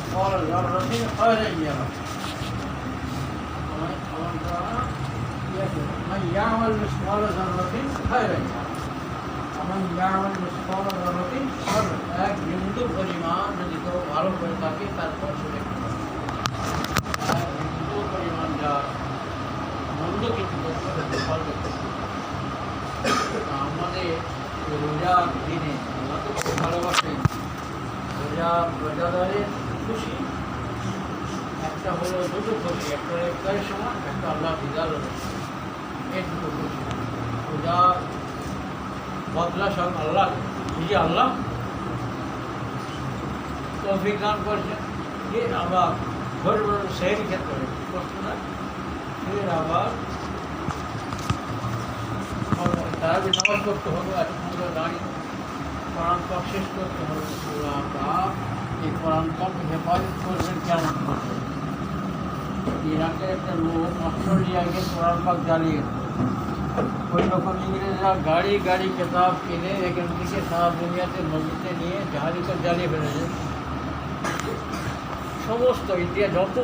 مثقال ذرة خيرا يره من يعمل مثقال ذرة خيرا يره ومن يعمل مثقال ذرة شرا এক বিন্দু পরিমাণ যদি কেউ ভালো করে থাকে তারপর সেটা এক বিন্দু পরিমাণ যা মন্দ কিছু করতে হবে ফল করতে আমাদের রোজার দিনে আল্লাহ তো খুব ভালোবাসেন রোজাদারের খুশি একটা হলো দুটো খুশি, একটা ইফতারের সময়, একটা আল্লাহ দিদার এই দুটো খুশি। রোজা বদলা সব আল্লাহ নিজে আল্লাহ তৌফিক দান করেছেন। ফের আবার ভোর ভোর সেহরি ক্ষেত্রে করছে না, ফের আবার তারা যে নামাজ করতে হলো এতক্ষণ দাঁড়িয়ে কোরআন পাক শেষ করতে হলো। এই কোরআন পাক হেফাজত করবেন কেমন করবেন? ইরাকের একটা লোক অস্ট্রেলিয়া গিয়ে কোরআন পাক জ্বালিয়ে ওই রকম ইংরেজরা গাড়ি গাড়ি কেতাব কিনে এখান থেকে সারা দুনিয়াতে নদীতে নিয়ে জাহাজে করে জ্বালিয়ে ফেলেছে। সমস্ত ইন্ডিয়া যত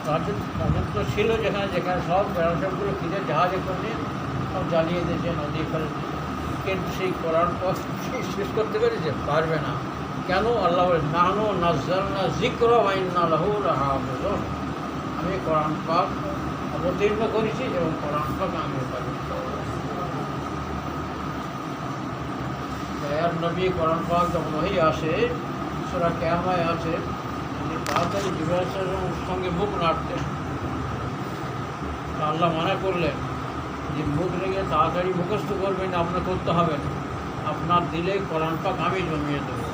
রাজত্ব ছিল যেখানে যেখানে সব ব্যবসাগুলো কিনে জাহাজে করে সব জ্বালিয়ে দিয়েছে, নদী ফেলেছে। কিন্তু সেই কোরআন পাক শেষ করতে পেরেছে? পারবে না। কেন? আল্লাহ বলে নাহনু নাযালনা যিকরা ওয়া ইন্না লাহু লাহাফিজুন। আমি কোরআন পাক অবতীর্ণ করেছি এবং কোরআন পাক আমি হেফাজত করব। দয়ার নবী কোরআন পাক যখন ওহী আসে, সূরা কিয়ামায় আছে, তিনি তাড়াতাড়ি জিবরাইল সাল্লাল্লাহু সঙ্গে মুখ নাড়তেন। আল্লাহ মানা করলেন যে মুখ রেখে তাড়াতাড়ি মুখস্থ করবেন, আপনার করতে হবে না, আপনার দিলে কোরআন পাক আমি জমিয়ে দেবো।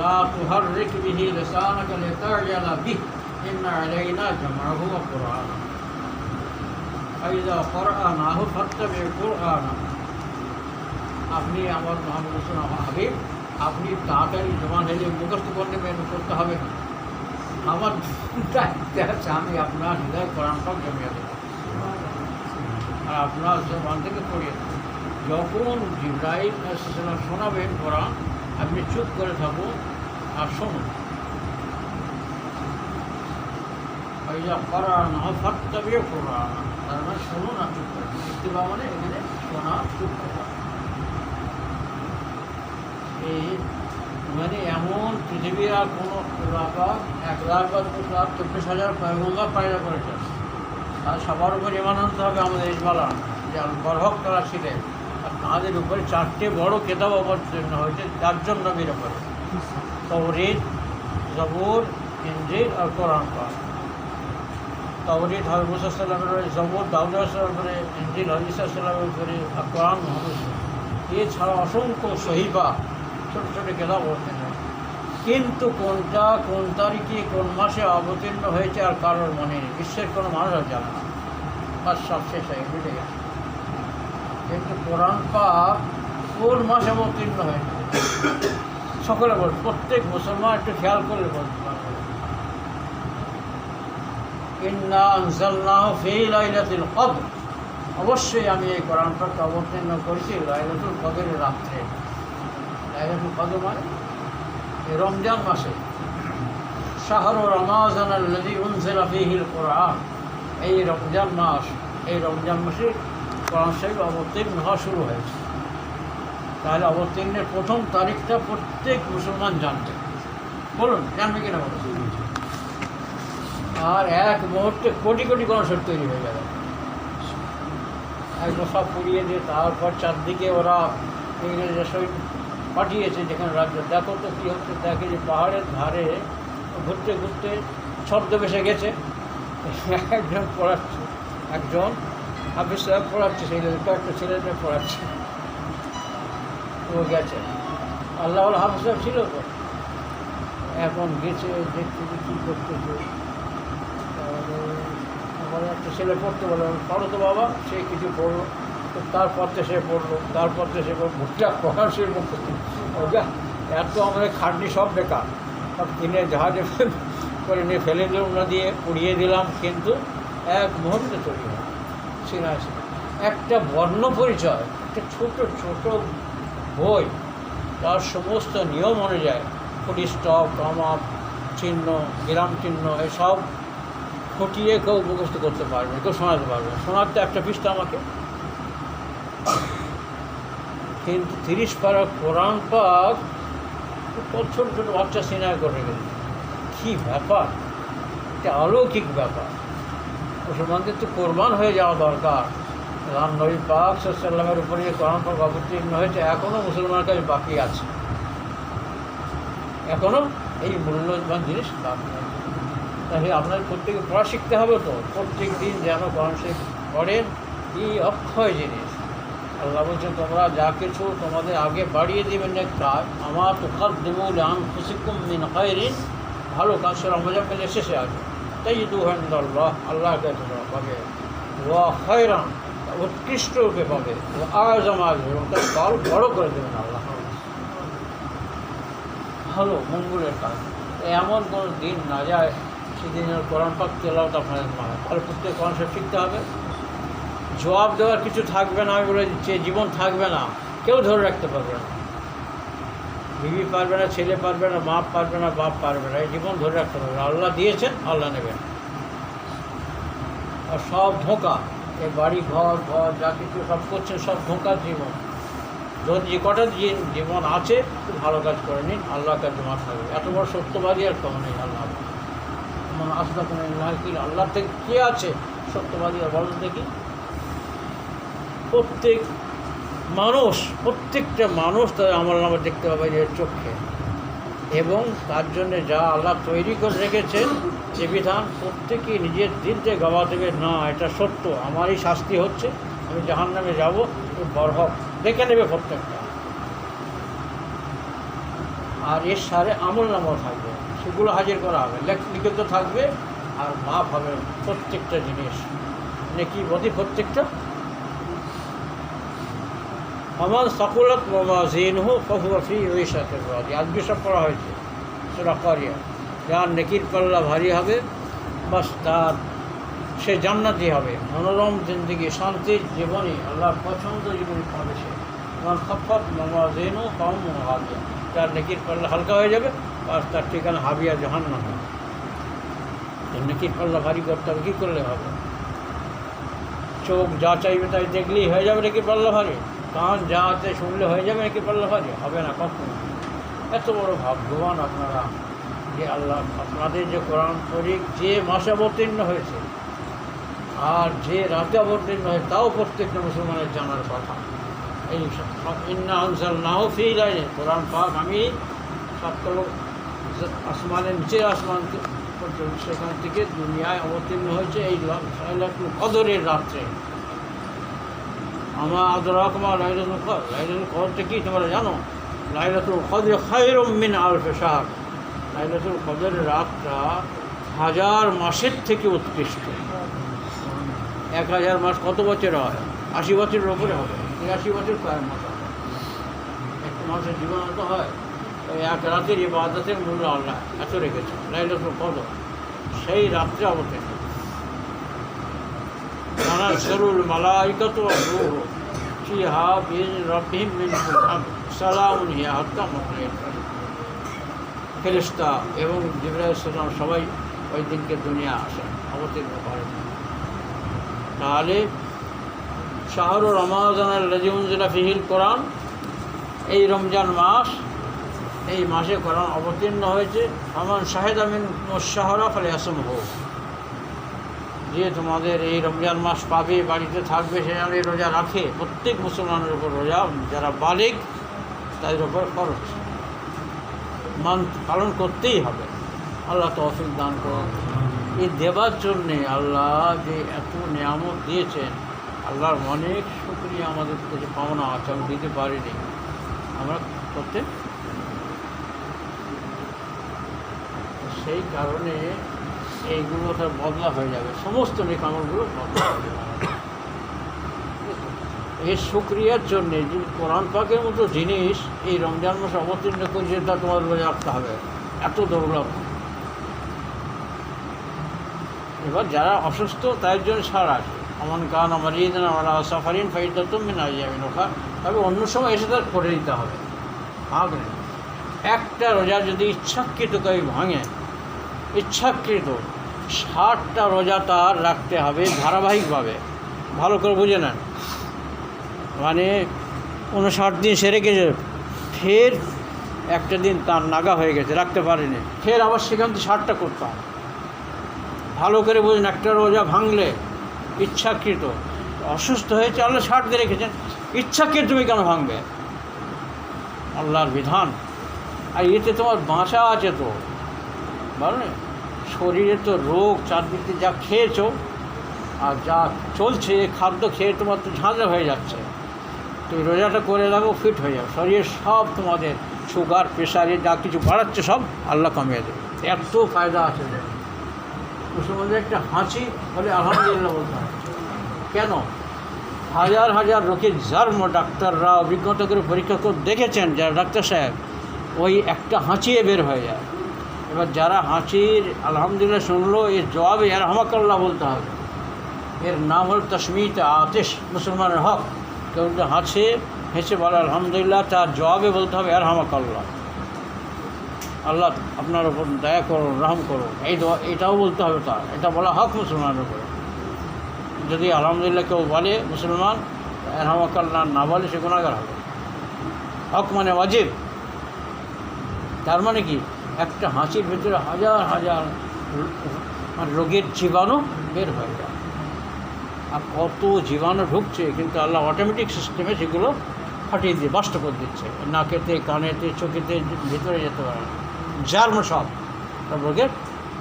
লা তুহাররিক বিহি লিসানাকা লিতা'জালা বিহি ইন্না আলাইনা জামআহু ওয়া কুরআনা ফাইযা ক্বরানাহু ফাত্তাবি' কুরআনা। আপনি আমার মুহাম্মদ সাল্লাল্লাহু আলাইহি হাবিব, আপনি তাড়াতাড়ি জবান হেলে মুখস্থ করতে করতে হবে না, আমার দায়িত্ব আছে আমি আপনার হৃদয় কোরআন পাক জমিয়ে দেবো আর আপনার জবান থেকে পড়িয়ে দেবেন। যখন জিবরাইল শোনাবেন কোরআন, আপনি চুপ করে থাকুন আর শুনুন। ফাইযা ক্বরানাহু ফাত্তাবি' কুরআনা, তার মানে শুনুন আর চুপ করে। ইত্তিবা মানে এখানে শোনা, চুপ করা। এই মানে এমন পৃথিবীর আর কোনো এলাকা 1,00,000 বা 2,00,000 24,000 পয়গম্বর পায়রা করেছে। আর সবার উপর ঈমান আনতে হবে আমাদের ইজমালা যে বরহক তারা ছিলেন, আর তাঁদের উপরে 4টে বড় কেতাব অবতীর্ণ হয়েছে 4 জন নবীর উপরে: তাওরীত, জবুর, ইনজিল আর কোরআন পাক। তাওরীত হযরত মুসা সাল্লাল্লাহু আলাইহি ওয়াসাল্লামের, জবুর দাউদ আলাইহিস উপরে, ইনজিল হযরত ঈসা সাল্লাল্লাহু আলাইহি উপরে, আর কোরআন মুহাম্মদ। এছাড়া অসংখ্য সহিফা ছোটো ছোটো কেতাব অবতীর্ণ হয়। কিন্তু কোনটা কোন তারিখে কোন মাসে অবতীর্ণ হয়েছে আর কারোর মনে নেই, বিশ্বের কোনো মানুষ আর জানে না, আর সব শেষ হয়ে মিটে গেছে। কিন্তু কোরআন পাক কোন মাসে অবতীর্ণ হয়েছে সকলে বল, প্রত্যেক মুসলমান একটু খেয়াল করলে বলতে পারবে। ইন্না আনজালনাহু ফী লাইলাতিল কদর, অবশ্যই আমি এই কোরআন পাক অবতীর্ণ করেছি লাইলাতুল কদরের রাত্রে। লাইলাতুল কদর মানে এই রমজান মাসে। শাহরু রমাজান আল্লাযী উনজিলা ফীহিল কুরআন, এই রমজান মাস, এই রমজান মাসে কোরআন শরীফ অবতীর্ণ হওয়া শুরু হয়েছে। তাহলে অবতীর্ণের প্রথম তারিখটা প্রত্যেক মুসলমান জানবে। বলুন জানবে কিনা বলুন? আর এক মুহূর্তে কোটি কোটি কোরআন শরীফ তৈরি হয়ে যাবে। একবার সব পুড়িয়ে দিয়ে তারপর চারদিকে ওরা ইংরেজরা শহীদ পাঠিয়েছে যেখানে রাজ্য। দেখো তো কী হচ্ছে, দেখে যে পাহাড়ের ধারে ঘুরতে ঘুরতে ছদ্মবেশে গেছে, একজন পড়াচ্ছে, একজন হাফিজ সাহেব পড়াচ্ছে, সেই কয়েকটা ছেলেদের পড়াচ্ছে। ও গেছে, আল্লাহ হাফিজ সাহেব ছিল তো, এখন গেছে দেখতে যে কী করতেছে। আমার একটা ছেলে পড়তে বলে, পড়ো তো বাবা, সে কিছু পড়লো, তো তারপর তো সে পড়লো, তারপর তো সে ভুট্টা পড়ার সে ওটা এত আমাদের খাটনি সব বেকার, সব কিনে জাহাজে করে নিয়ে ফেলে দিলাম, না দিয়ে পুড়িয়ে দিলাম, কিন্তু এক মুহূর্তে তৈরি হয়। ঠিক আছে, একটা বর্ণ পরিচয়, একটা ছোট ছোট বই, তার সমস্ত নিয়ম অনুযায়ী ফুল স্টপ, কমা, চিহ্ন, বিরাম চিহ্ন এসব ফুটিয়ে কেউ মুখস্থ করতে পারবে, কেউ শোনাতে পারবে। শোনার তো একটা পৃষ্ঠা আমাকে, কিন্তু 30 পারা কোরআন পাক কত ছোটো ছোটো বাচ্চা সিনায় করে গেছে। কী ব্যাপার, এটা অলৌকিক ব্যাপার। মুসলমানদের তো কোরবান হয়ে যাওয়া দরকার। নবী পাক সাল্লামের উপরে যে কোরআন পাক অবতীর্ণ হয়েছে এখনও মুসলমানের কাছে বাকি আছে, এখনও এই মূল্যবান জিনিস বাকি আছে। তাহলে আপনাদের প্রত্যেকে পড়া শিখতে হবে তো, প্রত্যেক দিন যেন কোরআন শরীফ পড়েন। এই অক্ষয় জিনিস। আল্লাহ বলছেন তোমরা যা কিছু তোমাদের আগে বাড়িয়ে দেবেন এক কাজ, আমার তুকাদ্দিমু লিআনফুসিকুম মিন খায়রিন, ভালো কাজ সূরা মুজাম্মিল শেষে আছে, তাজিদুহু ইনদাল্লাহ, আল্লাহর কাছে তোমরা পাবে, ওয়া খায়রান, উৎকৃষ্ট রূপে পাবে, ওয়া আযমা আজরা, এবং তার ফল বড় করে দেবেন আল্লাহ, ভালো মঙ্গলের কাজ। এমন কোনো দিন না যায় সেদিনের কোরআন পাক তেলাওয়াত আপনাদের মাথায়। তাহলে প্রত্যেক কোরআন শরীফ শিখতে হবে। জবাব দেওয়ার কিছু থাকবে না, আমি বলে দিচ্ছি, জীবন থাকবে না, কেউ ধরে রাখতে পারবে না। বিবি পারবে না, ছেলে পারবে না, মা পারবে না, বাপ পারবে না, এই জীবন ধরে রাখতে পারবে না। আল্লাহ দিয়েছেন, আল্লাহ নেবেন। আর সব ধোঁকা, এই বাড়ি ঘর ঘর যা কিছু সব করছেন সব ধোঁকার জীবন। যদি যে কটা জীবন আছে একটু ভালো কাজ করে নিন, আল্লাহ কাজ জমা থাকবে। এত বড় সত্যবাদী আর কেউ নেই আল্লাহ। আসলে কোনো আল্লাহ থেকে কে আছে সত্যবাদী আর বলেন দেখি? প্রত্যেকটা মানুষ তাদের আমলনামা দেখতে পাবে যে চোখে, এবং তার জন্যে যা আল্লাহ তৈরি করে রেখেছেন যে বিধান, প্রত্যেকেই নিজের দিল থেকে গাওয়া দেবে, না এটা সত্য, আমারই শাস্তি হচ্ছে, আমি জাহান্নামে যাব, বরহক দেখে নেবে প্রত্যেকটা। আর এর সারে আমলনামাও থাকবে, সেগুলো হাজির করা হবে, লিখিত থাকবে, আর মাপ হবে প্রত্যেকটা জিনিস, নেকি বদি প্রত্যেকটা। আমার সাকুলাত মাওয়াজিনুহু ফাহুয়া ফি ঈশাতির রাদিয়া, আজকে সব পড়া হয়েছে সূরা কারিয়া। যার নেকির পাল্লা ভারী হবে, বাস তার সে জান্নাতি হবে, মনোরম জিন্দেগি, শান্তির জীবনী, আল্লাহর পছন্দ জীবনী পাবে সে। আমার খাফাত মাওয়াজিনুহু ফাহুম হাবিয়া, যার নেকির পাল্লা হালকা হয়ে যাবে, বাস তার ঠিকানা হাবিয়া, জাহান্নাম। নেকির পাল্লা ভারী করতে হবে, কী করলে হবে? চোখ যা চাইবে তাই দেখলেই হয়ে যাবে নেকির পাল্লা ভারী? কান যা আছে শুনলে হয়ে যাবে নাকি পাল্লা ভারী? হবে না কখনো। এত বড় ভাগ্যবান আপনারা যে আল্লাহ আপনাদের যে কোরআন শরীফ যে মাসে অবতীর্ণ হয়েছে আর যে রাতে অবতীর্ণ হয়েছে তাও প্রত্যেকটা মুসলমানের জানার কথা। এই ইন্না আনজালনাহু ফী লাইলাতিল কোরআন পাক আমি সপ্তম আসমানের নিচের আসমান পর্যন্ত সেখান থেকে দুনিয়ায় অবতীর্ণ হয়েছে এই লাইলাতুল কদরের রাত্রে। আমার আদরাকুমা লাইলাতুল কদর, লাইলাতুল কদরটা কি তোমরা জানো? লাইলাতুল কদর খায়রুম মিন আলফি শাহর, লাইলাতুল কদরের রাতটা 1000 মাসের থেকে উৎকৃষ্ট। 1000 মাস কত বছর হয়? 80 বছরের ওপরে হবে, 83 বছর কয়েক মাস হবে। একটা মাসের জীবন তো হয়, ওই এক রাতের ইবাদতের মূল্য আল্লাহ এত রেখেছে। লাইলাতুল কদর সেই রাত্রে অবতীর্ণ। তানাজ্জালুল মালাইকাতু ওয়ার রূহু ফীহা বিইذনি রাব্বিহিম মিন কুল্লি আমর সালামুন হিয়া হাত্তা মাতলাইল ফাজর। ফেরেশতা এবং জিবরাইল আলাইহিস সালাম সবাই ওই দিনকে দুনিয়া আসেন, অবতীর্ণ করেন। তাহলে শাহরু রমাদানাল্লাযী উনজিলা ফীহিল কোরআন, এই রমজান মাস, এই মাসে কোরআন অবতীর্ণ হয়েছে। আমান শাহিদা মিনকুমুশ শাহরা ফালিয়াসুমহু, যে তোমাদের এই রমজান মাস পাবে, বাড়িতে থাকবে, সে যেন এই রোজা রাখে। প্রত্যেক মুসলমানের উপর রোজা, যারা বালিগ তাদের উপর ফরজ, পালন করতেই হবে। আল্লাহ তৌফিক দান করুন। এই দেবার জন্যে আল্লাহ যে এত নিয়ামত দিয়েছেন, আল্লাহর অনেক শুকরিয়া আমাদের কাছে পাওনা আছে, আমি দিতে পারিনি। আমরা করতে সেই কারণে এইগুলো তার বদলা হয়ে যাবে, সমস্ত নেকামলগুলো বদলা হয়ে যাবে। এই শুকরিয়ার জন্যে যে কোরআন পাকের মতো জিনিস এই রমজান মাসে অবতীর্ণ করেছে, তা তোমার বলে রাখতে হবে, এত দৌলত। এবার যারা অসুস্থ তাদের জন্য ছাড় আছে, আমন কান আমার ঈদিন আলা সাফারিন ফাইদাতুম মিন আইয়ামিন উখরা, তবে অন্য সময় এসে তার করে দিতে হবে। ভাগ নেই, একটা রোজা যদি ইচ্ছাকৃত করে ভাঙে ইচ্ছাকৃত 60টা রোজা তার রাখতে হবে ধারাবাহিকভাবে। ভালো করে বুঝে নেন, মানে 59 দিন সেরে গেছে, ফের একটা দিন তার নাগা হয়ে গেছে, রাখতে পারেনি, ফের আবার সেখান থেকে 60টা করতে হবে। ভালো করে বুঝুন, একটা রোজা ভাঙলে ইচ্ছাকৃত, অসুস্থ হয়েছে আল্লাহ 60 দিয়ে রেখেছেন, ইচ্ছাকৃত তুমি কেন ভাঙবে? আল্লাহর বিধান। আর এতে তোমার বাঁচা আছে তো, বলো শরীরে তো রোগ চারদিকে যা খেয়েছো আর যা চলছে, খাদ্য খেয়ে তোমার তো ঝাঁঝা হয়ে যাচ্ছে। তুমি রোজাটা করে রাখো, ফিট হয়ে যাও, শরীরের সব তোমাদের সুগার প্রেশারে যা কিছু বাড়াচ্ছে সব আল্লাহ কমিয়ে দেবে। এত ফায়দা আছে। মুসলমানদের একটা হাঁচি বলে আলহামদুলিল্লাহ বলতে হয়। কেন? হাজার হাজার রোগীর জার্ম ডাক্তাররা অভিজ্ঞতা করে পরীক্ষা করে দেখেছেন, যারা ডাক্তার সাহেব, ওই একটা হাঁচিয়ে বের হয়ে যায়। এবার যারা হাঁচির আলহামদুলিল্লাহ শুনলো, এর জবাবে ইয়ারহামাকাল্লাহ বলতে হবে। এর নাম হল তশমিত আতিশ, মুসলমানের হক। কেউ যদি হেসে বলে আলহামদুলিল্লাহ, তার জবাবে বলতে হবে ইয়ারহামাকাল্লাহ, আল্লাহ আপনার ওপর দয়া করুন, রহম করুন। এটাও বলতে হবে তার, এটা বলা হক মুসলমানের উপরে। যদি আলহামদুলিল্লাহ কেউ বলে মুসলমান, ইয়ারহামাকাল্লাহ না বলে, সে গুনাহগার হবে। হক মানে ওয়াজিব। তার মানে কি, একটা হাঁচির ভিতরে হাজার হাজার রোগের জীবাণু বের হয়ে যায়। আর কত জীবাণু ঢুকছে, কিন্তু আল্লাহ অটোমেটিক সিস্টেমে সেগুলো ফাটিয়ে দিয়ে বাষ্ট করে দিচ্ছে। নাকেতে, কানেতে, চোখেতে ভিতরে যেতে পারে না, জার্ম সব রোগের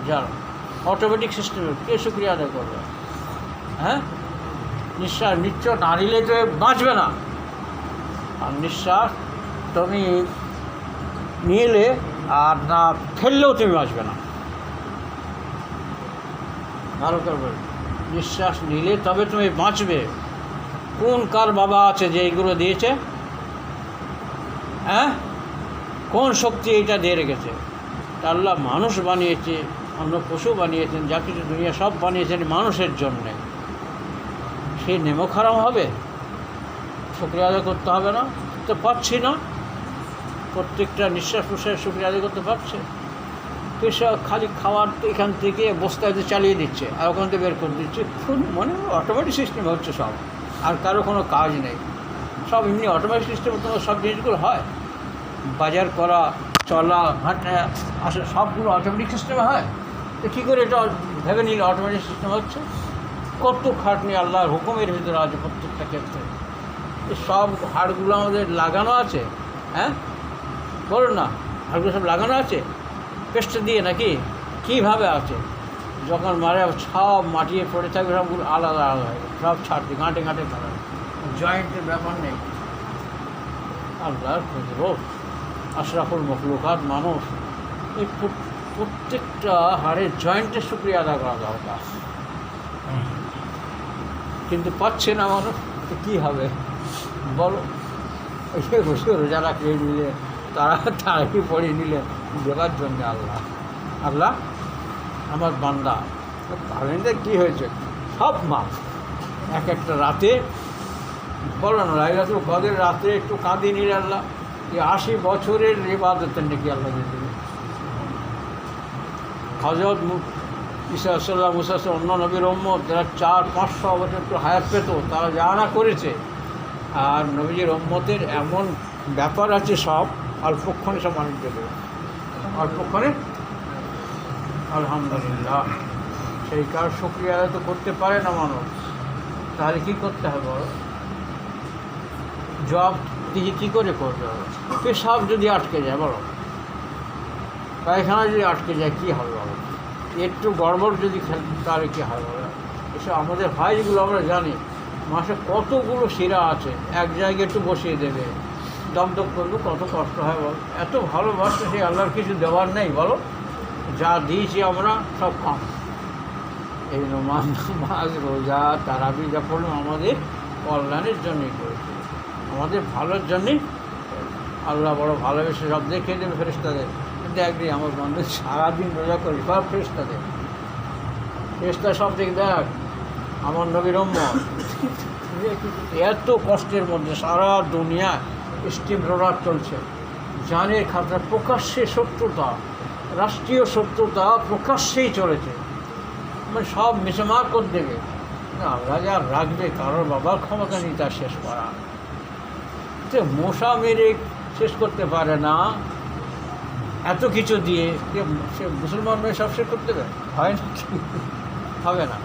জার্ম অটোমেটিক সিস্টেমে। কে শুক্রিয়া আদায় করবে? হ্যাঁ, নিঃশ্বাস না নিলে তো বাঁচবে না। আর নিঃশ্বাস তুমি নিলে আর না ফেললেও তুমি বাঁচবে না। ভালো করবে, নিঃশ্বাস নিলে তবে তুমি বাঁচবে। কোন কার বাবা আছে যে এইগুলো দিয়েছে? হ্যাঁ, কোন শক্তি এইটা দিয়ে রেখেছে? আল্লাহ মানুষ বানিয়েছে, অন্য পশু বানিয়েছেন, যা কিছু দুনিয়া সব বানিয়েছেন মানুষের জন্যে। সেই নেমক হারাম হবে? শুকরিয়া আদায় করতে হবে না? তো পাচ্ছি না, প্রত্যেকটা নিঃশ্বাস প্রশ্বাস শুকরিয়া আদায় করতে পারছে। পেশা খালি খাওয়ার এখান থেকে বস্তায় চালিয়ে দিচ্ছে, আর ওখান থেকে বের করে দিচ্ছে, মানে অটোমেটিক সিস্টেম হচ্ছে সব। আর কারো কোনো কাজ নেই, সব এমনি অটোমেটিক সিস্টেমে তোমার সব জিনিসগুলো হয়। বাজার করা, চলা, হাঁটা, আসা সবগুলো অটোমেটিক সিস্টেমে হয়। তো কী করে এটা ভেবে নিলে অটোমেটিক সিস্টেম হচ্ছে? কত খাটনি আল্লাহর হুকুমের ভিতরে আছে প্রত্যেকটা ক্ষেত্রে। সব হাড়গুলো আমাদের লাগানো আছে। হ্যাঁ, বলুন না, হাড়গুলো সব লাগানো আছে পেস্ট দিয়ে নাকি? কীভাবে আছে? যখন মারে সব মাটিয়ে পড়ে থাকবে, সবগুলো আলাদা আলাদা হয়, সব ছাড়তে গাঁটে গাঁটে ধরা, জয়েন্টের ব্যাপার নেই। আল্লাহর কুদরত, আশরাফুল মখলুকাত মানুষ, এই প্রত্যেকটা হাড়ের জয়েন্টের শুকরিয়া আদা করা দরকার। কিন্তু পাচ্ছে না মানুষ, তো কী হবে বলো? এসে বসে রোজা রাখিয়ে নিলে, তারাই পড়িয়ে নিলে দেবার জন্যে আল্লাহ আমার বান্দা বান্দাদের কী হয়েছে? সব মাপ। এক একটা রাতে বলো না, লাইলাতুল কদরের রাতে একটু কাঁদিয়ে নিলে আল্লাহ, এই 80 বছরের ইবাদতের নাকি আল্লাহ দিয়ে দেবে। হযরত ঈসা আলাইহিসসালাম, মুসা অন্য নবীর উম্মত যারা 400-500 বছর একটু হায়াত পেত, তারা যা না করেছে। আর নবীজির উম্মতের এমন ব্যাপার আছে, সব অল্পক্ষণে সব মানুষ দেবে, অল্পক্ষণে। আলহামদুলিল্লাহ, সেই কার শুকরিয়া আদায় তো করতে পারে না মানুষ। তাহলে কী করতে হবে বলো? জব দিকে কী করে করবে? পেশাব যদি আটকে যায় বলো, পায়খানা যদি আটকে যায় কী হবে বলো? একটু গড়বড় যদি তাহলে কী হবে বলো? এসব আমাদের হয়, যেগুলো আমরা জানি। মাসে কতগুলো শিরা আছে, এক জায়গায় একটু বসিয়ে দেবে, দমদম করবে, কত কষ্ট হয় বলো? এত ভালোবাসা, সেই আল্লাহর কিছু দেওয়ার নেই বলো? যা দিয়েছি আমরা সব কম। এই নামাজ, রোজা, তারাবি যা পড়লাম আমাদের কল্যাণের জন্যই করেছে, আমাদের ভালোর জন্যই। আল্লাহ বড় ভালোবেসে সব দেখে দেবে ফেরেশতাদের। কিন্তু একদিন আমার বন্ধু সারাদিন রোজা করি, সব ফেরেশতাদের, ফেরেশতা সব দেখে, দেখ আমার নবীর উম্মত এত কষ্টের মধ্যে সারা দুনিয়া স্টিম রোলার চলছে, জানের খাতরা, প্রকাশ্যে শত্রুতা, রাষ্ট্রীয় শত্রুতা প্রকাশ্যেই চলেছে, মানে সব মিশমার করে দেবে। আমরা যা রাখবে, কারোর বাবার ক্ষমতা নেই তার শেষ করা। সে মশা মেরে শেষ করতে পারে না, এত কিছু দিয়ে সে মুসলমান মেয়ে সব শেষ করতে পারে? হয় না, হবে না।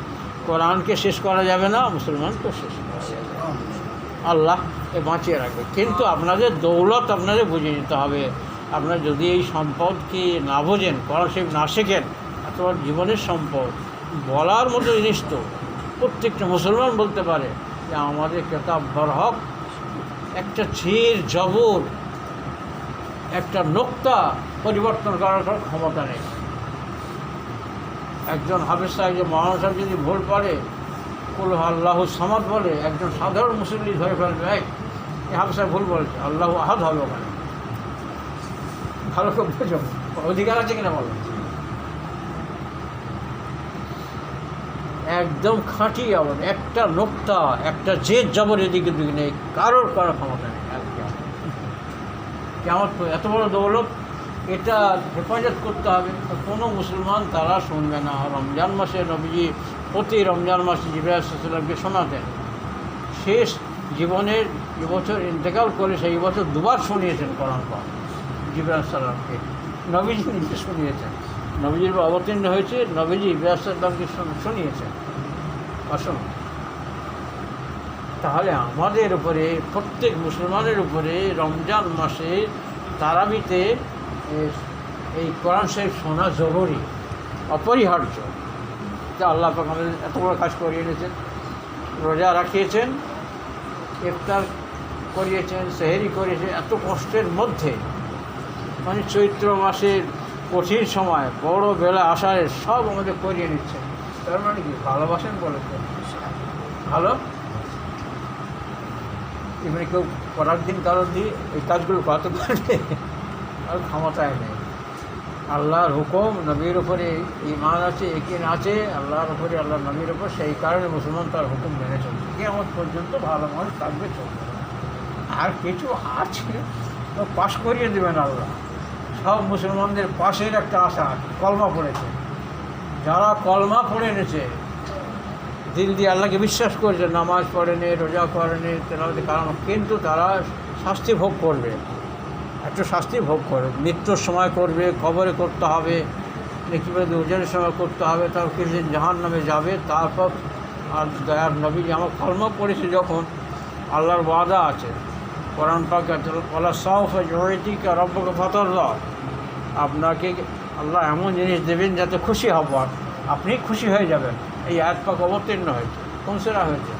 কোরআনকে শেষ করা যাবে না, মুসলমানকেও শেষ করা যাবে না। আল্লাহ এ বাঁচিয়ে রাখবে। কিন্তু আপনাদের দৌলত আপনাদের বুঝে নিতে হবে। আপনারা যদি এই সম্পদকে না বোঝেন, কোরআন শরীফ না শেখেন, এত জীবনের সম্পদ বলার মতো জিনিস তো প্রত্যেকটা মুসলমান বলতে পারে যে আমাদের কেতাব বরহক একটা ঝির জবর, একটা নোক্তা পরিবর্তন করার কোনো ক্ষমতা নেই। একজন হাফেজ সাহেব, যে মহান সাহেব যদি ভুল পড়ে, কুল আল্লাহু সামাদ বলে, একজন সাধারণ মুসল্লি ধরে ফেলবে, এই হাফেজ সাহেব ভুল বলেছে, আল্লাহু আহাদ হবে ওখানে। ভালো করে বোঝো, অধিকার আছে কিনা বলো? একদম খাঁটি আবার, একটা নোক্তা, একটা জেদ জবর এদিকে দিকে নেই, কারোর করার ক্ষমতা নেই। কেমন এত বড় দৌলত, এটা হেফাজত করতে হবে। কোনো মুসলমান তারা শুনবে না। রমজান মাসে নবীজি প্রতি রমজান মাসে জিবরাইল সাল্লামকে শোনাতেন। শেষ জীবনের যে বছর ইন্তেকাল করে, সেই বছর দুবার শুনিয়েছেন কোরআন পাক জিবরাইল সাল্লামকে, নবীজি নিজে শুনিয়েছেন। নবীজির অবতীর্ণ হয়েছে, নবীজি জিবরাইল সাল্লামকে শুনিয়েছেন। আসুন, তাহলে আমাদের উপরে, প্রত্যেক মুসলমানের উপরে রমজান মাসে তারাবিতে এই কোরআন শরীফ শোনা জরুরি, অপরিহার্য। যা আল্লাহ পাক আমাদের এত বড় কাজ করিয়ে এনেছেন। রোজা রাখিয়েছেন, ইফতার করিয়েছেন, সেহরি করিয়েছেন, এত কষ্টের মধ্যে, মানে চৈত্র মাসের কঠিন সময়, বড় বেলা আষাঢ়ের সব আমাদের করিয়ে নিচ্ছেন। তার মানে কি ভালোবাসেন বলেছেন? ভালো এমনি কেউ করার দিন কারোর দিয়ে এই কাজগুলো করাতে পারবে? আর ক্ষমতায় নেই। আল্লাহর হুকুম, নবীর উপরে ঈমান আছে, ইয়াকিন আছে আল্লাহর উপরে, আল্লাহ নবীর উপর, সেই কারণে মুসলমান তার হুকুম মেনে চলছে। কিয়ামত পর্যন্ত ভালো মানুষ থাকবে, চলবে। আর কিছু আছে তো পাশ করিয়ে দেবেন আল্লাহ। সব মুসলমানদের পাশের একটা আশা, কলমা পড়েছে। যারা কলমা পড়ে এনেছে, দিল দিয়ে আল্লাহকে বিশ্বাস করেছে, নামাজ পড়েনি, রোজা করেনি, তেলাওয়াতে কালাম, কিন্তু তারা শাস্তি ভোগ করবে, একটু শাস্তি ভোগ করবে। মৃত্যুর সময় করবে, কবরে করতে হবে, কীভাবে ওজনের সময় করতে হবে, তার কিছুদিন জাহান্নামে যাবে। তারপর আর দয়ার নবী আমার কলমা পড়েছে যখন, আল্লাহর ওয়াদা আছে কোরআন পাকে, আল্লাহ সাউফা জয়তিকা রব্বকে ফাতাল্লাহ, আপনাকে আল্লাহ এমন জিনিস দেবেন যাতে খুশি হবার, আপনি খুশি হয়ে যাবেন। এই আয়াত পাক অবতীর্ণ হয়েছে। কোন সূরা হয়েছে?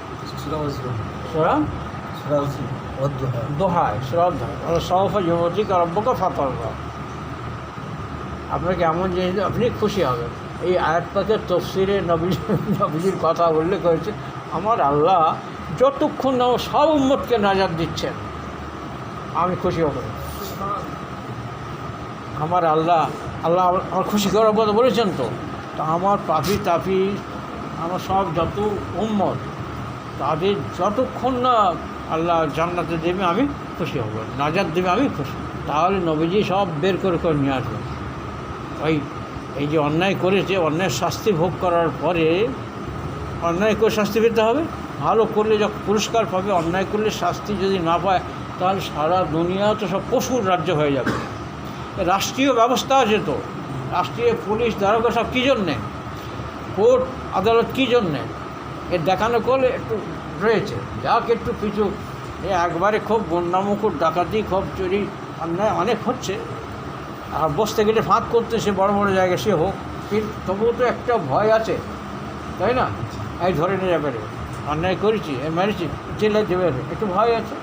সূরা দোহায়, শ্রদ্ধা। আল্লাহ সাউফা জয়তিকা রব্বকে ফাতাল্লাহ, আপনাকে এমন জিনিস আপনি খুশি হবেন। এই আয়াত পাকের তফসিরে নবীজির কথা উল্লেখ করেছে, আমার আল্লাহ যতক্ষণ না সব উম্মতকে নাজাত দিচ্ছেন, আমি খুশি হব। আমার আল্লাহ আমার খুশি করার কথা বলেছেন। তো আমার পাপি তাপি, আমার সব যত উম্মত, তাদের যতক্ষণ না আল্লাহ জান্নাতে দেবে আমি খুশি হব, নাজাত দেবে আমি খুশি। তাহলে নবীজি সব বের করে নিয়ে আসবেন। এই যে অন্যায় করেছে, অন্যায় শাস্তি ভোগ করার পরে, অন্যায় করে শাস্তি পেতে হবে, ভালো করলে যখন পুরস্কার পাবে, অন্যায় করলে শাস্তি যদি না পায়, তাহলে সারা দুনিয়া তো সব পশুর রাজ্য হয়ে যাবে। রাষ্ট্রীয় ব্যবস্থা আছে তো, রাষ্ট্রীয় পুলিশ দারোগা সব কী জন্যে, কোর্ট আদালত কী জন্যে, এর দেখানো করলে একটু রয়েছে, যাক একটু কিছু একবারে খুব বন্যামুকুট ডাকাতি, খুব চুরি, অন্যায় অনেক হচ্ছে। আর বসতে গেলে ফাঁক করতে, সে বড় বড় জায়গায় সে হোক, কিন্তু তবুও তো একটা ভয় আছে, তাই না? এই ধরে নিয়ে যাবে, অন্যায় করেছি, মেরেছি, জেলে দেবে, একটু ভয় আছে।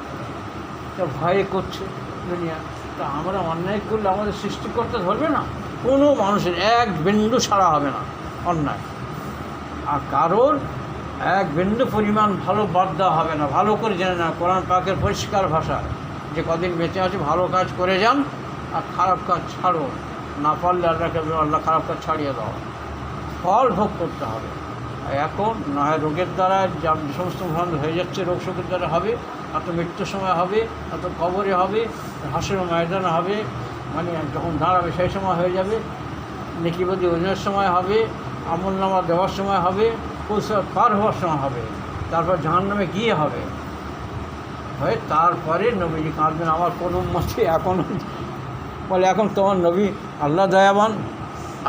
তা ভয়ে করছে দুনিয়া। তা আমরা অন্যায় করলে আমাদের সৃষ্টিকর্তা ধরবে না? কোনো মানুষের এক বিন্দু ছাড়া হবে না অন্যায়, আর কারোর এক বিন্দু পরিমাণ ভালো বাদ দেওয়া হবে না। ভালো করে জেনে না, কোরআন পাকের পরিষ্কার ভাষা, যে কদিন বেঁচে আছে ভালো কাজ করে যান, আর খারাপ কাজ ছাড়ো, না পারলে আল্লাহ খারাপ কাজ ছাড়িয়ে দাও। ফল ভোগ করতে হবে। এখন না হয় রোগের দ্বারা যে সমস্ত ভ্রান্ত হয়ে যাচ্ছে, রোগ শোকের দ্বারা হবে, এত মৃত্যুর সময় হবে, এত কবরে হবে, হাসের ময়দানে হবে, মানে যখন দাঁড়াবে সেই সময় হয়ে যাবে। নেকিবতী ওজনের সময় হবে, আমলনামা দেওয়ার সময় হবে, পুরস্কার পার হওয়ার সময় হবে, তারপর জাহান্নামে গিয়ে হবে। হয়ে তারপরে নবীজি কাঁদবেন, আমার কোনো উম্মতি এখনও বলে, এখন তোমার নবী আল্লাহ দয়াবান,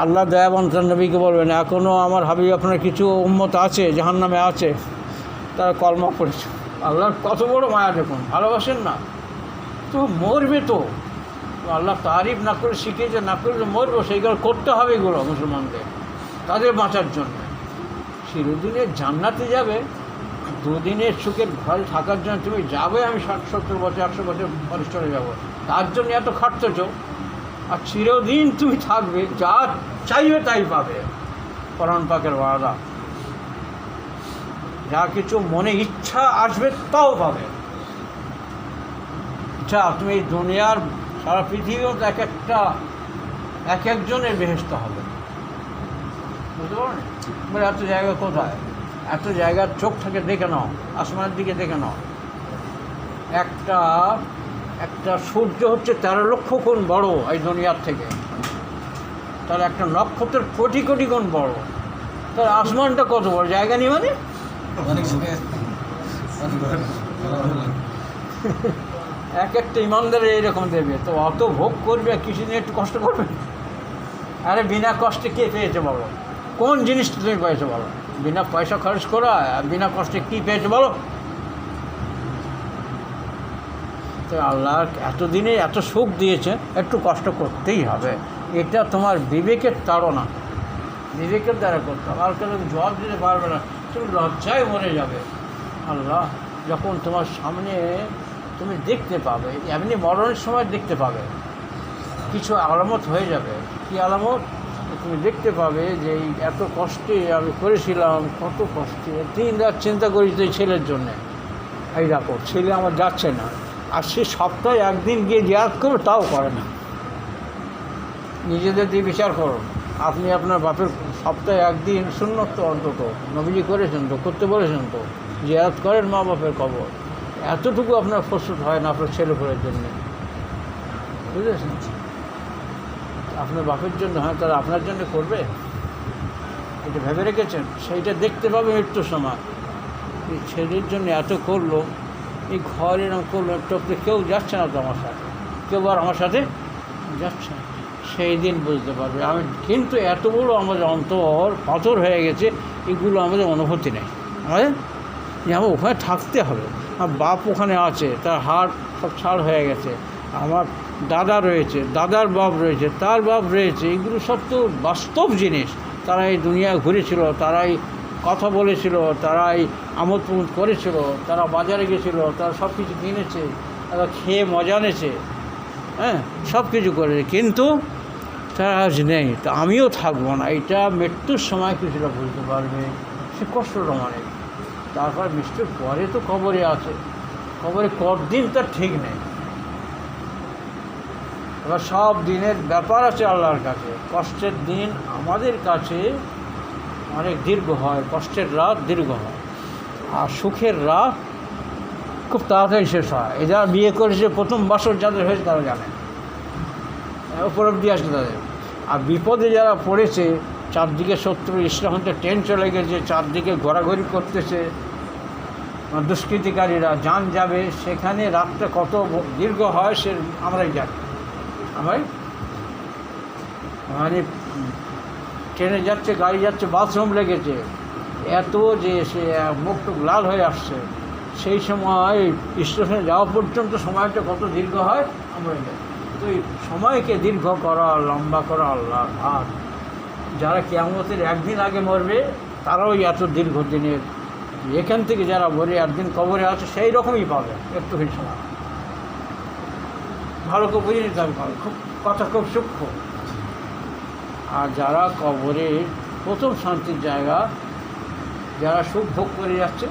আল্লাহ দয়াবান তার নবীকে বলবেন, এখনও আমার হাবিব আপনার কিছু উম্মত আছে জাহান্নামে আছে, তারা কলমা পড়েছে। আল্লাহর কত বড় মায়া দেখুন, ভালোবাসেন না তো মরবে তো, আল্লাহ তারিফ না করে শিখিয়েছে, না করে মরবো, সেইগুলো করতে হবে এগুলো মুসলমানদের, তাদের বাঁচার জন্য। চিরদিনের জান্নাতে যাবে, দুদিনের সুখের ঘরে থাকার জন্য তুমি যাবে, আমি 60-70 বছর 100 বছর পরে চলে যাবো, তার জন্য এত খাটতেছ, আর চিরদিন তুমি থাকবে, যা চাইবে তাই পাবে। কোরআন পাকের ওয়াদা, যা কিছু মনে ইচ্ছা আসবে তাও পাবে। আচ্ছা, তুমি এই দুনিয়ার সারা পৃথিবীও এক একজনের বেহেশত হবে, বুঝতে পারো না? বলে এত জায়গা কোথায়? এত জায়গার চোখ থেকে দেখে নাও, আসমানের দিকে দেখে নাও। একটা সূর্য হচ্ছে 13 লক্ষ গুণ বড় এই দুনিয়ার থেকে, তার একটা নক্ষত্রের কোটি কোটি গুণ বড়, তার আসমানটা কত বড়, জায়গা নেই মানে? এক একটা ইমানদারে এইরকম দেবে, তো অত ভোগ করবে, কিছু নিয়ে একটু কষ্ট করবে? আরে বিনা কষ্টে কে পেয়েছে বলো? কোন জিনিসটা তুমি পেয়েছো বলো? বিনা পয়সা খরচ করা, বিনা কষ্টে কী পেয়েছে বলো? তো আল্লাহ এতদিনে এত সুখ দিয়েছে, একটু কষ্ট করতেই হবে। এটা তোমার বিবেকের তাড়না, বিবেকের দ্বারা করতে হবে। আর কেন জবাব দিতে পারবে না, তুমি লজ্জায় মরে যাবে। আল্লাহ যখন তোমার সামনে তুমি দেখতে পাবে, এমনি মরণের সময় দেখতে পাবে, কিছু আলামত হয়ে যাবে। কী আলামত? তুমি দেখতে পাবে যে এই এত কষ্টে আমি করেছিলাম, কত কষ্টে 3 রাত চিন্তা করি তো এই ছেলের জন্যে, এই দেখো ছেলে আমার যাচ্ছে না, আর সে সপ্তাহে একদিন গিয়ে জিয়ারত করবে, তাও করে না। নিজেদের দিয়ে বিচার করুন, আপনি আপনার বাপের সপ্তাহে একদিন সুন্নত তো অন্তত নবীজি করেছেন তো, করতে বলেছেন তো, জিয়ারত করেন মা বাপের কবর। এতটুকু আপনার প্রস্তুত হয় না আপনার ছেলে ফেলের জন্যে, বুঝেছেন? আপনার বাপের জন্য হয়, তারা আপনার জন্য করবে, এটা ভেবে রেখেছেন? সেইটা দেখতে পাবে মৃত্যুর সময়। এই ছেলের জন্য এত করলো, এই ঘর এরকম করলো, একটু কেউ যাচ্ছে না তো আমার সাথে, কেউ আর আমার সাথে যাচ্ছে না, সেই দিন বুঝতে পারবে। আমি কিন্তু এত বড় আমাদের অন্তর পাথর হয়ে গেছে, এগুলো আমাদের অনুভূতি নেই আমাদের, যে আমার ওখানে থাকতে হবে। আমার বাপ ওখানে আছে, তার হাড় সব ছাড় হয়ে গেছে, আমার দাদা রয়েছে, দাদার বাপ রয়েছে, তার বাপ রয়েছে, এগুলো সব তো বাস্তব জিনিস। তারা এই দুনিয়ায় ঘুরেছিল, তারাই কথা বলেছিল, তারাই আমোদ প্রমোদ করেছিল, তারা বাজারে গেছিলো, তারা সব কিছু কিনেছে, তারা খেয়ে মজা নেছে, হ্যাঁ সব কিছু করেছে, কিন্তু তারা আজ নেই। তো আমিও থাকবো না, এটা মৃত্যুর সময় কিছুটা বুঝতে পারবে, সে কষ্টটা মানে। তারপর মৃত্যুর পরে তো কবরে আছে, কবরে কতদিন তার ঠিক নেই। এবার সব দিনের ব্যাপার আছে আল্লাহর কাছে। কষ্টের দিন আমাদের কাছে অনেক দীর্ঘ হয়, কষ্টের রাত দীর্ঘ হয়, আর সুখের রাত খুব তাড়াতাড়ি শেষ হয়। এরা বিয়ে করেছে, প্রথম বছর যাদের হয়েছে তারা জানে, উপলব্ধি আছে তাদের। আর বিপদে যারা পড়েছে, চারদিকে শত্রু ইসলামতে ট্রেন চলে গেছে, চারদিকে ঘোরাঘুরি করতেছে দুষ্কৃতিকারীরা, যান যাবে, সেখানে রাতটা কত দীর্ঘ হয় সে আমরাই জানি। আমরাই মানে ট্রেনে যাচ্ছে, গাড়ি যাচ্ছে, বাথরুম লেগেছে, এত যে সে মুখ টুক লাল হয়ে আসছে, সেই সময় স্টেশনে যাওয়া পর্যন্ত সময়টা কত দীর্ঘ হয় আমরাই জানি। তো এই সময়কে দীর্ঘ করা, লম্বা করা আল্লাহর হাত। যারা কিয়ামতের একদিন আগে মরবে তারাও এত দীর্ঘদিনের, এখান থেকে যারা মরে একদিন কবরে আছে সেই রকমই পাবে একটুখানি সময়। ভালো করে বুঝে নিতে হবে, খুব কথা খুব সূক্ষ্ম। আর যারা কবরে প্রথম শান্তির জায়গা, যারা সুখ ভোগ করে যাচ্ছে,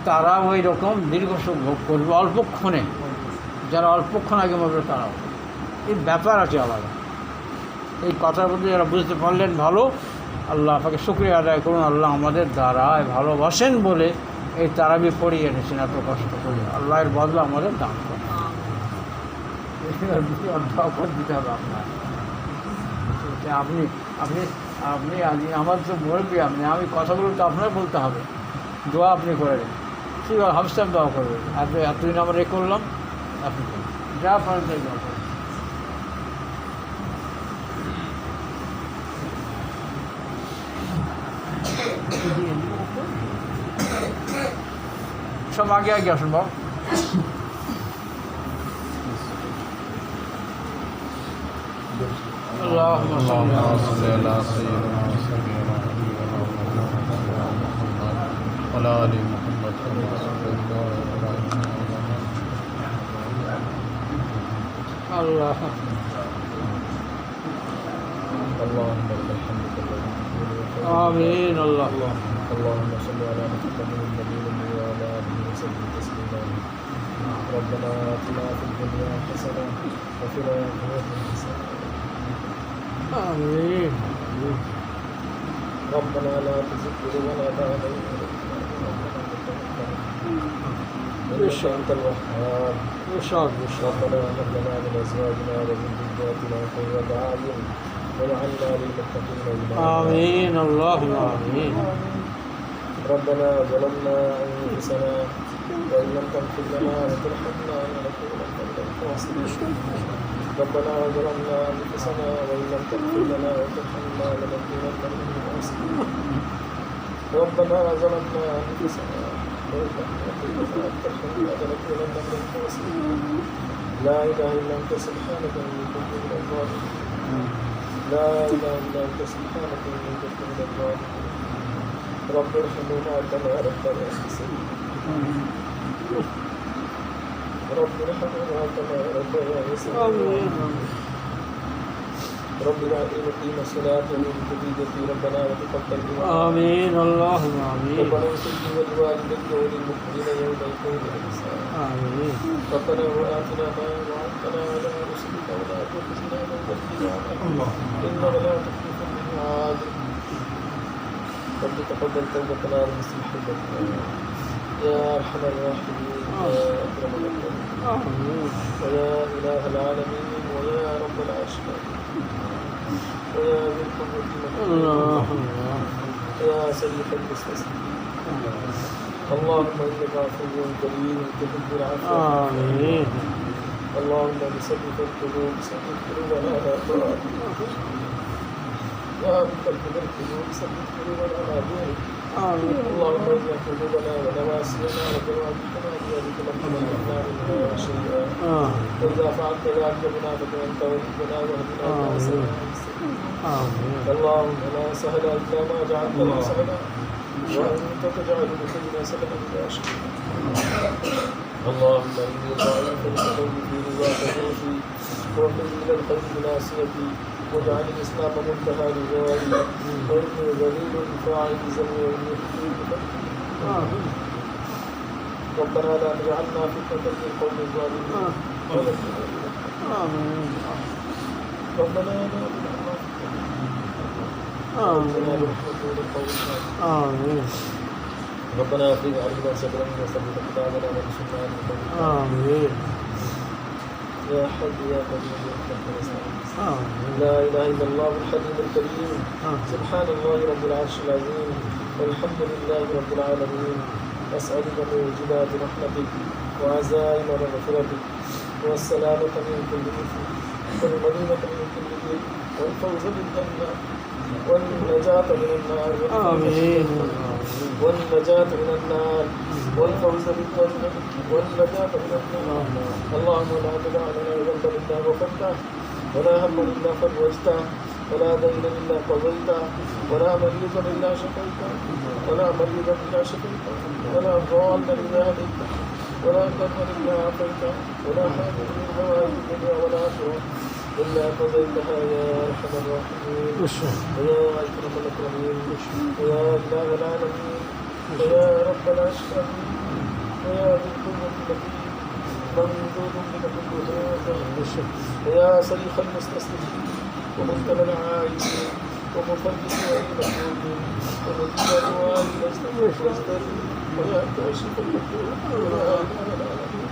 তারা ওই রকম দীর্ঘ সুখ ভোগ করবে অল্পক্ষণে। যারা অল্পক্ষণ আগে মরবে তারাও, এই ব্যাপার আছে আলাদা। এই কথার মধ্যে যারা বুঝতে পারলেন ভালো, আল্লাহ আপনাকে শুকরিয়া আদায় করুন। আল্লাহ আমাদের দ্বারায় ভালোবাসেন বলে এই তারাবি পড়িয়ে এনেছেন এত কষ্ট করে, আল্লাহের বদলা আমাদের দান করেন। দিতে হবে আপনার। আপনি আপনি আপনি আমার তো বলবি আমি কথাগুলো তো আপনার বলতে হবে, দোয়া আপনি করে দেন, ঠিক আছে? হাফসাব দোয়া করবেন, এতদিন আমরা করলাম, আপনি যা পারেন তাই দোয়া করবেন। সব আগে আগে আসুন বাবু। اللهم صل على سيدنا وسيدنا محمد وعلى آل محمد كما صليت على الله اللهم لك الحمد كله آمين. الله اللهم صل على محمد النبي الأمي وعلى آله وسلم تسليما. ربنا آتنا في الدنيا حسنة وفي الآخرة حسنة. آمين. ربنا لا تزغ قلوبنا بعد إذ هديتنا إنك أنت الوهاب. ربنا هب لنا من أزواجنا وذرياتنا قرة أعين واجعلنا للمتقين إماما. آمين. اللهم آمين. ربنا ظلمنا أنفسنا وإن لم تغفر لنا وترحمنا لنكونن من الخاسرين. ربنا ظلمنا أنفسنا وإن لم تغفر لنا وترحمنا لنكونن من الخاسرين. ربنا ظلمنا أنفسنا وإن لم تغفر لنا وترحمنا لنكونن من الخاسرين. لا إله إلا أنت سبحانك إني كنت من الظالمين. لا إله إلا أنت سبحانك إني كنت من الظالمين. رب ارحمنا كما ربنا صغيرا. رب ارحمنا كما ربنا صغيرا. رب اجعلني مقيم الصلاة ومن ذريتي ربنا وتقبل دعاء. آمين. اللهم آمين. ربنا اغفر لي ولوالدي وللمؤمنين يوم يقوم الحساب. آمين. ربنا وآتنا ما وعدتنا على رسلك ولا تخزنا يوم القيامة إنك لا تخلف الميعاد. رب تقبل توبتنا ومسح حبتنا يا أرحم الراحمين يا أكرم الأكرمين ويا إله العالمين ويا رب العرش ويا ذي القوة المتين يا سيد المستسلمين. اللهم إنك عفو كريم تحب العفو. آمين. اللهم بسبب القلوب ثبت قلوبنا على طاعتك. يا مقلب القلوب ثبت قلوبنا على دينك. اللهم اجعل قلوبنا ونواسينا وجوارحنا بيدك لم تملكنا منها شيئا. واذا فعلت ذلك بنا فانت ولينا واهدنا الى اللهم لا سهل الا ما جعلته سهلا وانت تجعل بخيرنا سهلا اذا شئت. اللهم اني ضعيف القلب في رضاك روحي وفي الى الخير بناصيتي واجعل الاسلام منتهى رضاي واني ذليل فاعز واني حفيظ. ربنا لا تجعلنا فتنة للقوم الظالمين. ربنا لا تجعلنا آمين. ربنا افرغ علينا صبرا وثبت اقدامنا وانصرنا على القوم الكافرين. آمين. يا حي يا قيوم برحمتك نستعين. لا اله الا الله الحليم الكريم. سبحان الله رب العرش العظيم والحمد لله رب العالمين. اسالك موجبات رحمتك وعزائم مغفرتك والسلامة من كل اثم والغنيمة من كل ذنب والفوز بالجنة والنجاة من النار. آمين. والنجاة من النار والفوز بالجنة والنجاة من النار. اللهم لا تدع لنا ذنبا إلا غفرته ولا هما إلا فرجته ولا دينا إلا قضيته ولا مريضا إلا شفيته ولا مريضا إلا شفيته ولا ضالا إلا هديته ولا كرما إلا عافيته ولا حاجة من حوائج الدنيا والآخرة إلا قضيتها يا أرحم الراحمين ويا أكرم الأكرمين ويا إله العالمين ويا رب العرش العظيم ويا ذي القوة المتين ممدود بك كل هذا ويا صريخ المستسلمين ومنتهى العاجزين ومفرج المحمودين ومجيب دعاء المستغفرين ويا كاشف الحقوق ويا إله العالمين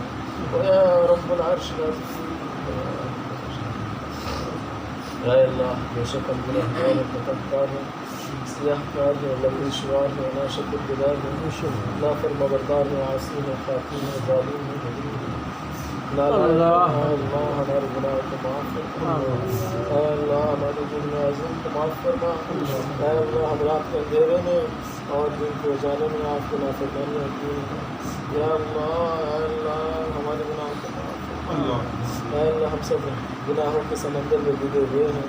ويا رب العرش العظيم اے اللہ بے شک ہم گنہگار ہیں، خطاکار ہیں، سیاہ کار ہیں، لغوی شوار ہیں، ناشکر گزار ہیں، نافرما بردار ہیں، عاصی ہیں، خاطی ہیں، ظالم ہیں، مجرم ہیں، نالائق ہیں۔ اے اللہ ہمارے گناہ کو معاف فرما، اے اللہ ہمارے جرم عظیم کو معاف فرما، اے اللہ ہم رات کے اندھیرے میں اور دن کے اجالے میں آپ کو نافرمانیاں کی ہیں۔ یا اللہ اے اللہ ہمارے گناہ کو معاف فرما، اے اللہ ہم سب گناہوں کے سمندر میں ڈوبے ہوئے ہیں،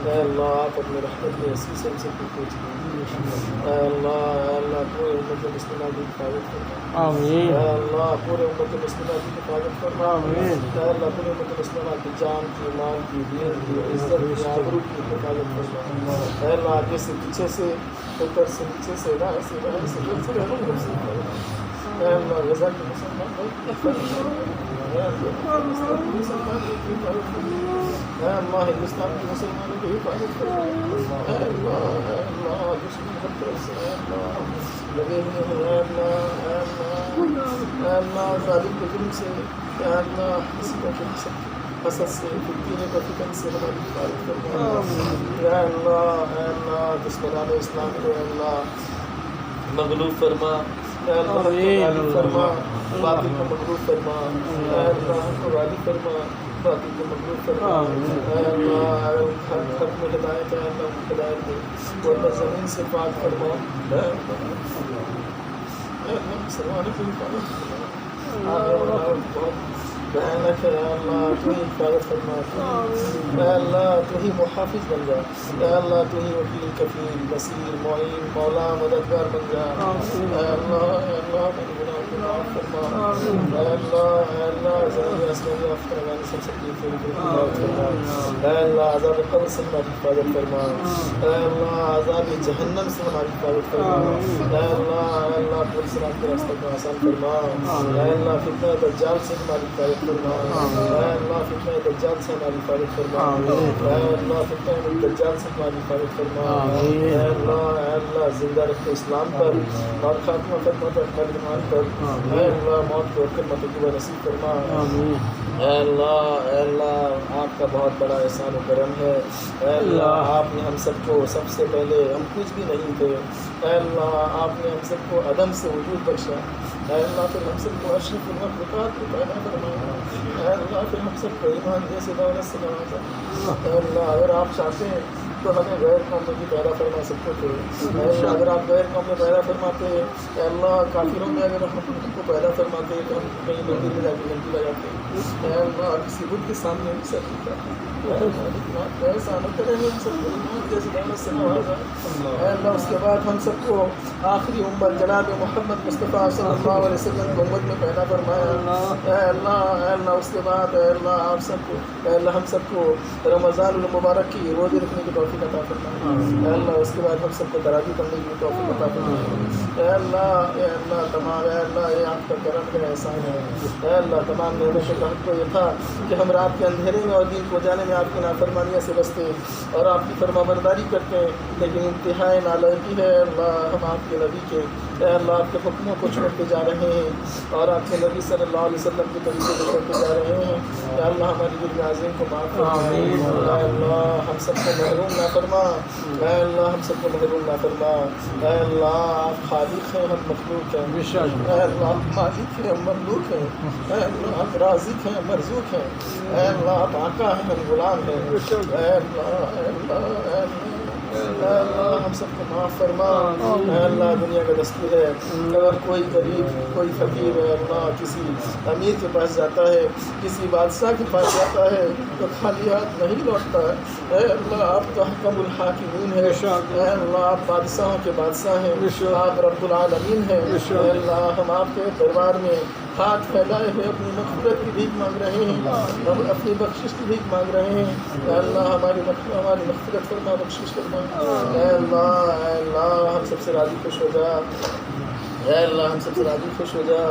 اے اللہ آپ اپنے رحمت کے حصی سے ہم سب کو پوچھ لیں، اے اللہ پورے امت مسلمہ کی حفاظت فرما، آمین اے اللہ پورے امت مسلمہ کی حفاظت فرما، آمین اے اللہ پورے امت مسلمہ کی جان کی، مال کی، دین کی، عزت کی، آبرو کی حفاظت فرما، اے اللہ آگے سے پیچھے سے، اوپر سے نیچے سے، دائیں سے بائیں سے، دل سے رحم سے، اے اللہ غزہ کے مسلمانوں کی حفاظت فرما، اے اللہ ہندوستان کے مسلمانوں کی حفاظت فرما، اے اللہ ہندوستان کے مسلمانوں کی حفاظت فرما، اے اللہ دشمن ہر طرف سے اے اللہ لگے ہوئے ہیں، اے اللہ اے اللہ اے اللہ ظالم کے ظلم سے، اے اللہ کسی کا حسد سے، فتنے کا فتن سے ہماری حفاظت فرما، اے اللہ دشمنان اسلام کو اے اللہ مغلوب فرما، اے اللہ حق کو غالب فرما، باطل کو مغلوب فرما، اے اللہ حق کو غالب فرما، باطل کو مغلوب فرما، اے اللہ حق میں ہدایت ہے، اے اللہ کی ہدایت دے، ورنہ زمین سے پاک فرما، اے اللہ مسلمانوں کی حفاظت فرما، آگے بڑھاوٹ بہت بھیانک ہے، اے اللہ تو ہی حفاظت فرما، اے اللہ تو ہی محافظ بن جا، اے اللہ تو ہی وکیل کفیل بصیر معین مولا مددگار بن جا، اے اللہ میرے گناہوں کو معاف فرما، اے اللہ زمین آسمانی آفتاب سب کی حفاظت فرما، اے اللہ عذاب قبر سے ہماری حفاظت فرما، اے اللہ عذاب جہنم سے ہماری حفاظت فرما، اے اللہ پوری صراط کے راستہ کو آسان فرما، اے اللہ فتنہ دجال سے ہماری حفاظت فرما، اے اللہ فتنہ دجال سے ہماری حفاظت فرما، اے اللہ فتنہ دجال سے ہماری حفاظت فرما، اے اللہ زندہ رکھ اسلام پر اور خاتمہ فرما پر ایمان پر، اے اللہ موت کو کلمہ طیبہ نصیب فرما، اے اللہ آپ کا بہت بڑا احسان و کرم ہے، اے اللہ آپ نے ہم سب کو سب سے پہلے ہم کچھ بھی نہیں تھے، اے اللہ آپ نے ہم سب کو عدم سے وجود بخشا، اے اللہ پھر ہم سب کو اشرف المخلوقات کو پیدا فرمایا، اے اللہ پھر ہم سب کو ایمان جیسے دولت سے نوازا، اے اللہ اگر آپ چاہتے ہیں تو ہمیں غیر قوم میں بھی پیدا فرما سکتے تھے، اے اللہ اگر آپ غیر قوم میں پیدا فرماتے، اے اللہ کافروں میں اگر ہم کو پیدا فرماتے تو ہم کہیں مندر میں جا کے گھنٹی لگاتے، اے اللہ کسی بدھ کے سامنے بھی سر جھکاتے، اے اللہ ایسا نہ کریں ہم سب کو ایمان جیسے دولت سے نوازا، اے اللہ اس کے بعد ہم سب کو آخری امت جناب محمد مصطفیٰ صلی اللہ علیہ وسلم کو امت میں پیدا فرمایا، اے اللہ اس کے بعد اے اللہ آپ سب کو اے اللہ ہم سب کو رمضان المبارک کی روزے رکھنے کی توفیق عطا فرما، اے اللہ اس کے بعد ہم سب کو تراویح پڑھنے کی توفیق عطا فرما، اے اللہ تمام اے اللہ یہ آپ کا کرم ہے احسان ہے، اے اللہ تمام نعمتوں کا حق تو یہ تھا کہ ہم رات کے اندھیرے میں اور دین کو جانے میں آپ کی نافرمانیاں سے بچتے اور آپ کی فرما برداری کرتے ہیں، لیکن انتہائی نالائقی ہے اللہ ہم آپ کے نبی کے اے اللہ آپ کے حکموں کو چھوڑتے جا رہے ہیں اور آپ کے نبی صلی اللہ علیہ وسلم کے طریقے کو چھوڑتے جا رہے ہیں، اے اللہ ہماری جرم عظیم کو معاف فرما، اے اللہ ہم سب کو محروم نہ فرما، اے اللہ ہم سب کو محروم نہ فرما، اے اللہ آپ خالق ہیں ہم مخلوق ہیں، اے اللہ آپ مالک ہیں ہم مملوک ہیں، اے اللہ آپ رازق ہیں ہم مرزوق ہیں، اے اللہ آپ آقا ہیں ہم غلام ہیں، اے اللہ اے اللہ ہم سب کو معاف فرما، اے اللہ دنیا کا دستور ہے اگر کوئی غریب کوئی فقیر ہے اللہ کسی امیر کے پاس جاتا ہے کسی بادشاہ کے پاس جاتا ہے تو خالی ہاتھ نہیں لوٹتا ہے، اے اللہ آپ تو حکم الحاکمین ہے، اے اللہ آپ بادشاہوں کے بادشاہ ہیں، آپ رب العالمین ہیں، اے اللہ ہم آپ کے دربار میں ہاتھ پھیلائے ہوئے اپنی مغفرت کی بھیک مانگ رہے ہیں، ہم اپنی بخشش کی بھیک مانگ رہے ہیں، اے اللہ ہماری مغفرت فرما بخشش فرما، اے اللہ ہم سب سے راضی خوش ہو جا، اے اللہ ہم سب سے راضی خوش ہو جا،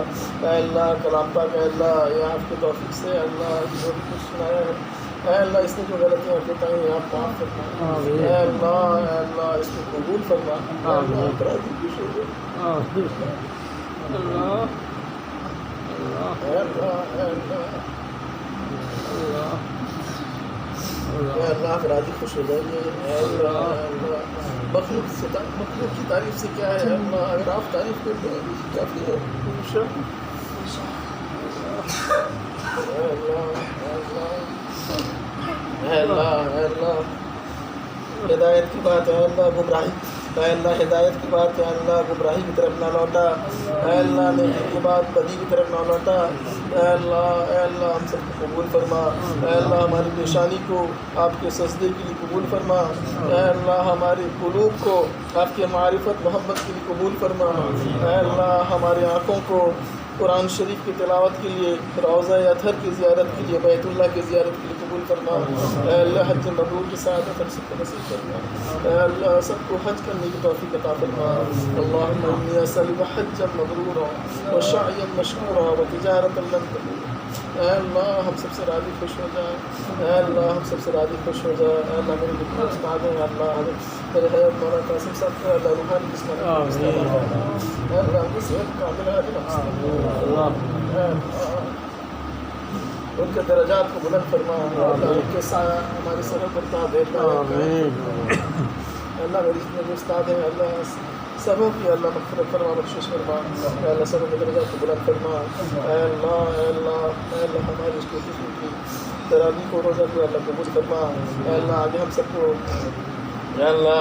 اے اللہ کلام پاک اے اللہ یہ آپ کی توفیق سے اے اللہ جو بھی کچھ سنایا ہے اے اللہ اس نے جو غلطیاں بتائیں آپ معاف فرما، اے اللہ اس کو قبول فرما، اے اللہ راضی خوش ہو جا، اے اللہ اے اللہ آپ راضی خوش ہو جائیے. اے اللہ مخلوق کی تعریف سے کیا ہے اے اللہ, اگر آپ تعریف کر دیں کافی ہے. اے اللہ اے اللہ اے اللہ ہدایت کی بات ہے اللہ, گمراہی اے اللہ ہدایت کی بات ہے اللہ, گمراہی کی طرف نہ لوٹا اے اللہ, نیکی کی بات بدی کی طرف نہ لوٹا اے اللہ ہم سب کو قبول فرما اے اللہ, ہماری پیشانی کو آپ کے سجدے کے لیے قبول فرما اے اللہ, ہماری قلوب کو آپ کے معرفت محبت کے لیے قبول فرما اے اللہ, ہماری آنکھوں کو قرآن شریف کی تلاوت کے لیے, روضہ اطہر کی زیارت کے لیے, بیت اللہ کی زیارت کے لیے قبول فرما اے اللہ, حج مبرور کی سعادت ہم سب کو نصیب فرما اے اللہ, سب کو حج کرنے کی توفیق عطا فرما. اللہم انی اسألک حجا مبرورا وسعیا مشکورا وتجارۃ لن تبور. اے اللہ ہم سب سے راضی خوش ہو جائے اے اللہ, ہم سب سے راضی خوش ہو جائے اے اللہ. میرے جتنے استاد ہیں اللہ, میرے حیات مولانا قاسم صاحب کو اللہ روحانی جسمانی اے اللہ کی صحت کاملہ ان کے درجات کو بلند فرما اللہ, ان کے سایہ ہماری سر پر تا دیتا ہے اللہ. میرے جتنے بھی استاد ہیں اللہ سبوں کی اللہ مغفرت فرما, بخشش فرما اے اللہ, سبوں کے درجات کو بلند فرما اے اللہ اے اللہ اے اللہ, ہماری اس کی تراویح کو روزہ کو اللہ قبول فرما اے اللہ. آگے ہم سب کو اے اللہ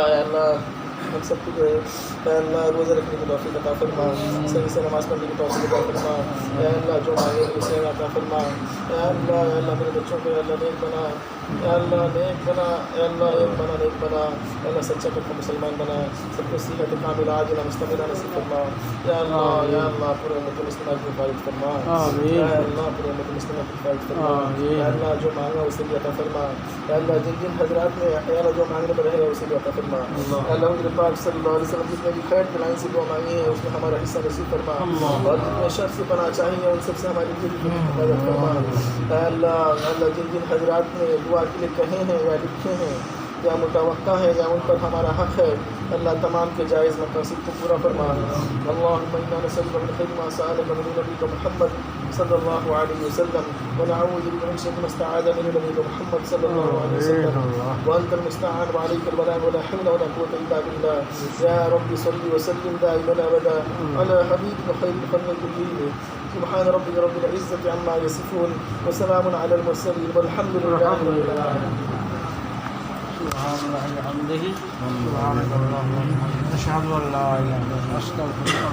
ہم سب کو جو ہے اے اللہ روزہ رکھنے کی توفیق عطا فرما, صحیح سے نماز پڑھنے کی توفیق عطا فرما اے اللہ, جو مانگے اسے عطا فرما اے اللہ. میرے بچوں کو اللہ نیک بنا اے اللہ, نیک بنا اے اللہ, ایک بنا نیک بنا اے اللہ, سچا پکا مسلمان بنا, سب کو صحت کاملہ عاجلہ مستمرہ نصیب فرما یا اللہ. پورے امت مسلمہ کی حفاظت فرما اے اللہ, پورے امت مسلمہ کی حفاظت فرما اے اللہ. جو مانگا اسے بھی عطا فرما اے اللہ, جن حضرات میں اے اللہ جو مانگنے پر رہے اسے بھی عطا فرما اے اللہ. حضرت پاک صلی اللہ علیہ وسلم جتنے بھی خیر دلائیں سے دعا مانگی ہے اس میں ہمارا حصہ نصیب فرما, اور جتنے شر سے پناہ چاہیے ان سب سے ہماری حفاظت فرما اے اللہ. جن حضرات نے دعا کے لیے کہے ہیں یا لکھے ہیں یا متوقع ہے یا ان پر ہمارا حق ہے اللہ, تمام کے جائز مقاصد کو پورا فرما. اللہم انا نسألک من خیر ما سألک من نبیک محمد صلی اللہ علیہ وسلم ونعوذ بک من شر ما استعاذ من نبیک محمد صلی اللہ علیہ وسلم وانت المستعان وعلیک البلاغ ولا حول ولا قوة الا بالله. یا رب صل وسلم دائما ابدا على حبیبک خیر الخلق كلهم. سبحان ربك رب العزة عما يصفون وسلام على المرسلين والحمد لله رب العالمين. سبحان الله وبحمده سبحانك اللهم وبحمدك أشهد أن لا إله إلا أنت أستغفرك.